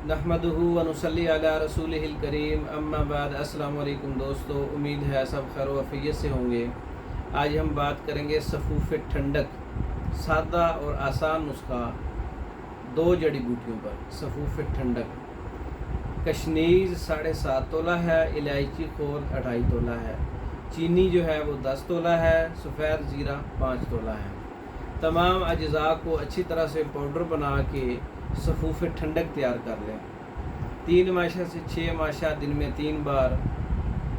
नहमदुहु व नुसल्ली अला रसूलिहिल करीम अम्मा बाद। अस्सलामु अलैकुम दोस्तों, उम्मीद है सब खैर व आफियत से होंगे। आज हम बात करेंगे सफ़ूफ़ ठंडक, सादा और आसान नुस्खा 2 जड़ी बूटियों पर। सफ़ूफ़ ठंडक कशनीज़ 7.5 तोला है, इलायची खोर 2.5 तोला है, चीनी जो है वो 10 तोला है, सफ़ेद ज़ीरा 5 तोला है। तमाम अज्ज़ा को अच्छी तरह से पाउडर बना के सफ़ूफ़ ठंडक तैयार कर लें। 3 माशा से 6 माशा दिन में 3 बार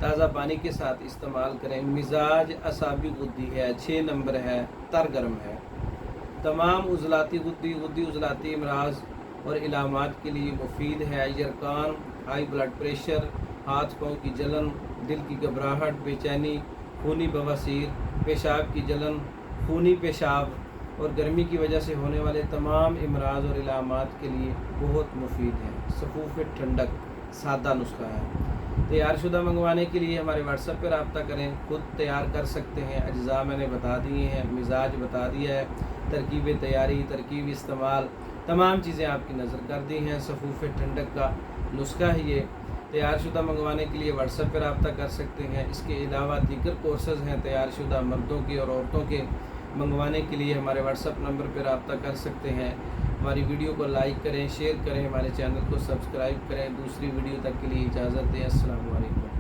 ताज़ा पानी के साथ इस्तेमाल करें। मिजाज असाबी गुद्दी है, 6 नंबर है, तर गर्म है। तमाम उज़लाती गुद्दी उज़लाती अमराज और इलामात के लिए मुफीद है। यरकान, हाई ब्लड प्रेशर, हाथ पाँव की जलन, दिल की घबराहट, बेचैनी, खूनी बवासीर, पेशाब की जलन, खूनी पेशाब और गर्मी की वजह से होने वाले तमाम इमराज और इलामात के लिए बहुत मुफीद है। सफ़ूफ़ ठंडक सादा नुस्खा है। तैयार शुदा मंगवाने के लिए हमारे व्हाट्सएप पर रब्ता करें। खुद तैयार कर सकते हैं। अज्ज़ा मैंने बता दिए हैं, मिजाज बता दिया है, तरकीब तैयारी, तरकीब इस्तेमाल, तमाम चीज़ें आपकी नज़र कर दी हैं। सफ़ूफ़ ठंडक का नुस्खा है ये। तैयार शुदा मंगवाने के लिए व्हाट्सएप पर रब्ता कर सकते हैं। इसके अलावा दीगर कोर्सेज़ हैं तैयार शुदा मर्दों के और औरतों के। मंगवाने के लिए हमारे व्हाट्सएप नंबर पर रब्ता कर सकते हैं। हमारी वीडियो को लाइक करें, शेयर करें, हमारे चैनल को सब्सक्राइब करें। दूसरी वीडियो तक के लिए इजाज़त दें। अस्सलामु अलैकुम।